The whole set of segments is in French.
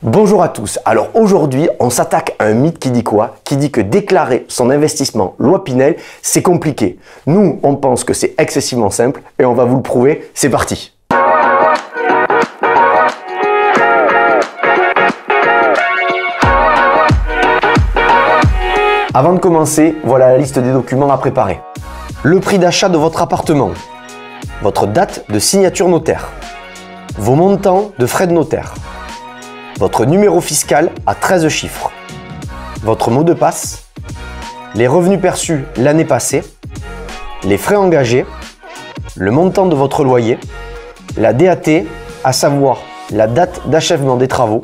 Bonjour à tous, alors aujourd'hui on s'attaque à un mythe qui dit quoi? Qui dit que déclarer son investissement loi Pinel c'est compliqué. Nous on pense que c'est excessivement simple et on va vous le prouver, c'est parti. Avant de commencer, voilà la liste des documents à préparer. Le prix d'achat de votre appartement, votre date de signature notaire, vos montants de frais de notaire, votre numéro fiscal à 13 chiffres, votre mot de passe, les revenus perçus l'année passée, les frais engagés, le montant de votre loyer, la DAT, à savoir la date d'achèvement des travaux,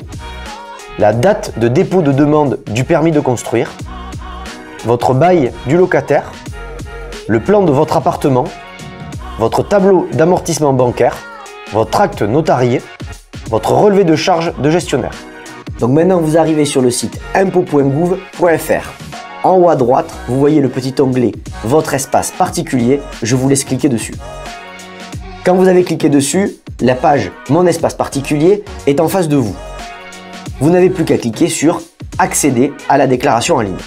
la date de dépôt de demande du permis de construire, votre bail du locataire, le plan de votre appartement, votre tableau d'amortissement bancaire, votre acte notarié, votre relevé de charges de gestionnaire. Donc maintenant vous arrivez sur le site impôts.gouv.fr. En haut à droite, vous voyez le petit onglet Votre espace particulier, je vous laisse cliquer dessus. Quand vous avez cliqué dessus, la page Mon espace particulier est en face de vous. Vous n'avez plus qu'à cliquer sur Accéder à la déclaration en ligne.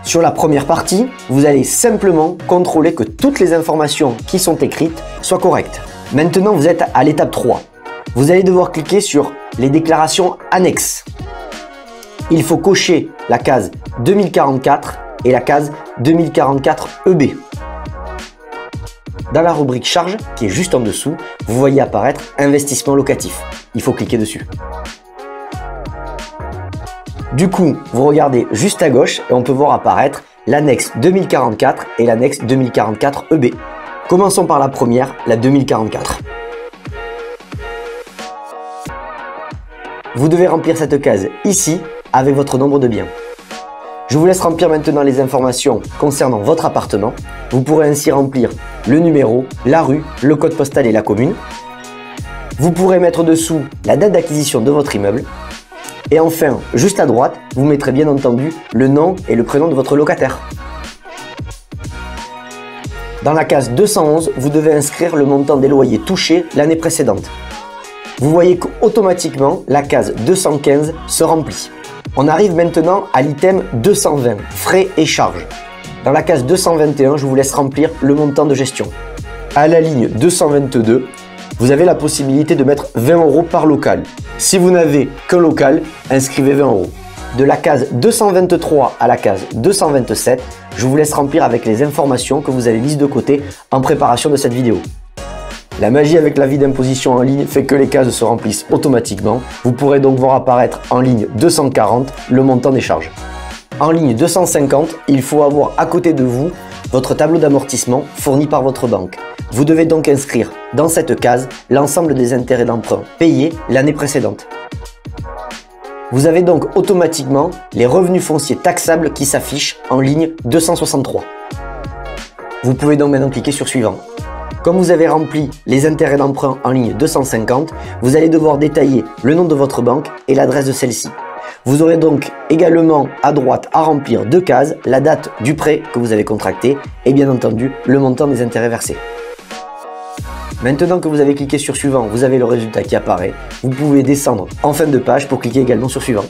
Sur la première partie, vous allez simplement contrôler que toutes les informations qui sont écrites soient correctes. Maintenant, vous êtes à l'étape 3. Vous allez devoir cliquer sur les déclarations annexes. Il faut cocher la case 2044 et la case 2044 EB. Dans la rubrique charges, qui est juste en dessous, vous voyez apparaître investissement locatif. Il faut cliquer dessus. Du coup, vous regardez juste à gauche et on peut voir apparaître l'annexe 2044 et l'annexe 2044 EB. Commençons par la première, la 2044. Vous devez remplir cette case ici avec votre nombre de biens. Je vous laisse remplir maintenant les informations concernant votre appartement. Vous pourrez ainsi remplir le numéro, la rue, le code postal et la commune. Vous pourrez mettre dessous la date d'acquisition de votre immeuble. Et enfin, juste à droite, vous mettrez bien entendu le nom et le prénom de votre locataire. Dans la case 211, vous devez inscrire le montant des loyers touchés l'année précédente. Vous voyez qu'automatiquement, la case 215 se remplit. On arrive maintenant à l'item 220, frais et charges. Dans la case 221, je vous laisse remplir le montant de gestion. À la ligne 222, vous avez la possibilité de mettre 20 € par local. Si vous n'avez qu'un local, inscrivez 20 €. De la case 223 à la case 227, je vous laisse remplir avec les informations que vous avez mises de côté en préparation de cette vidéo. La magie avec l'avis d'imposition en ligne fait que les cases se remplissent automatiquement. Vous pourrez donc voir apparaître en ligne 240 le montant des charges. En ligne 250, il faut avoir à côté de vous votre tableau d'amortissement fourni par votre banque. Vous devez donc inscrire dans cette case l'ensemble des intérêts d'emprunt payés l'année précédente. Vous avez donc automatiquement les revenus fonciers taxables qui s'affichent en ligne 263. Vous pouvez donc maintenant cliquer sur Suivant. Comme vous avez rempli les intérêts d'emprunt en ligne 250, vous allez devoir détailler le nom de votre banque et l'adresse de celle-ci. Vous aurez donc également à droite à remplir deux cases, la date du prêt que vous avez contracté et bien entendu le montant des intérêts versés. Maintenant que vous avez cliqué sur Suivant, vous avez le résultat qui apparaît. Vous pouvez descendre en fin de page pour cliquer également sur Suivant.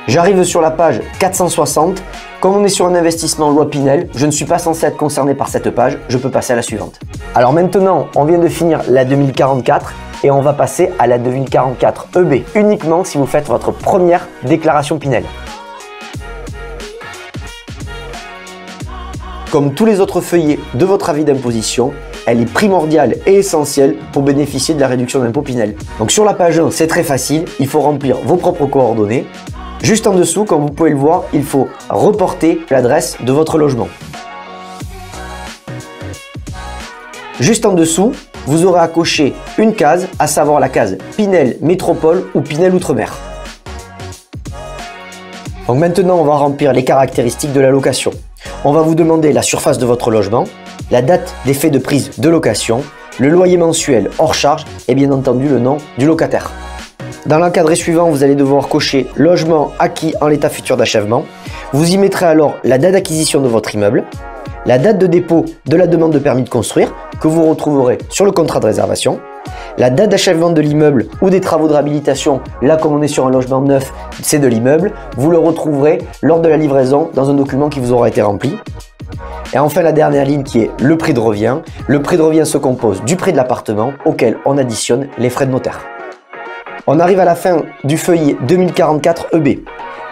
J'arrive sur la page 460. Comme on est sur un investissement loi Pinel, je ne suis pas censé être concerné par cette page, je peux passer à la suivante. Alors maintenant, on vient de finir la 2044 et on va passer à la 2044 EB, uniquement si vous faites votre première déclaration Pinel. Comme tous les autres feuillets de votre avis d'imposition, elle est primordiale et essentielle pour bénéficier de la réduction d'impôt Pinel. Donc sur la page 1, c'est très facile, il faut remplir vos propres coordonnées. Juste en dessous, comme vous pouvez le voir, il faut reporter l'adresse de votre logement. Juste en dessous, vous aurez à cocher une case, à savoir la case Pinel Métropole ou Pinel Outre-mer. Donc maintenant, on va remplir les caractéristiques de la location. On va vous demander la surface de votre logement, la date d'effet de prise de location, le loyer mensuel hors charge et bien entendu le nom du locataire. Dans l'encadré suivant, vous allez devoir cocher logement acquis en l'état futur d'achèvement. Vous y mettrez alors la date d'acquisition de votre immeuble, la date de dépôt de la demande de permis de construire que vous retrouverez sur le contrat de réservation, La date d'achèvement de l'immeuble ou des travaux de réhabilitation, là comme on est sur un logement neuf, c'est de l'immeuble, vous le retrouverez lors de la livraison dans un document qui vous aura été rempli. Et enfin la dernière ligne qui est le prix de revient. Le prix de revient se compose du prix de l'appartement auquel on additionne les frais de notaire. On arrive à la fin du feuillet 2044 EB.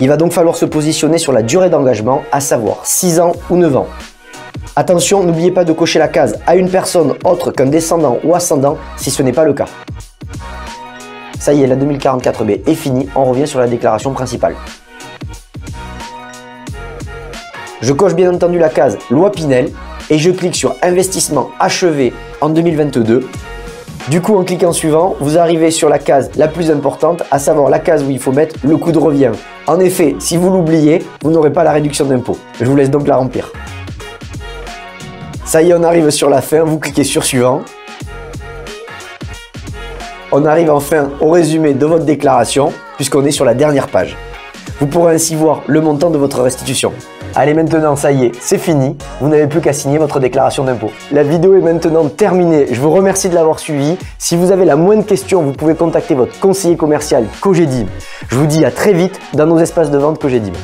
Il va donc falloir se positionner sur la durée d'engagement, à savoir 6 ans ou 9 ans. Attention, n'oubliez pas de cocher la case à une personne autre qu'un descendant ou ascendant si ce n'est pas le cas. Ça y est, la 2044B est finie, on revient sur la déclaration principale. Je coche bien entendu la case loi Pinel et je clique sur investissement achevé en 2022. Du coup, en cliquant suivant, vous arrivez sur la case la plus importante, à savoir la case où il faut mettre le coût de revient. En effet, si vous l'oubliez, vous n'aurez pas la réduction d'impôt. Je vous laisse donc la remplir. Ça y est, on arrive sur la fin, vous cliquez sur suivant. On arrive enfin au résumé de votre déclaration, puisqu'on est sur la dernière page. Vous pourrez ainsi voir le montant de votre restitution. Allez, maintenant, ça y est, c'est fini. Vous n'avez plus qu'à signer votre déclaration d'impôt. La vidéo est maintenant terminée. Je vous remercie de l'avoir suivi. Si vous avez la moindre question, vous pouvez contacter votre conseiller commercial Cogedib. Je vous dis à très vite dans nos espaces de vente Cogedib.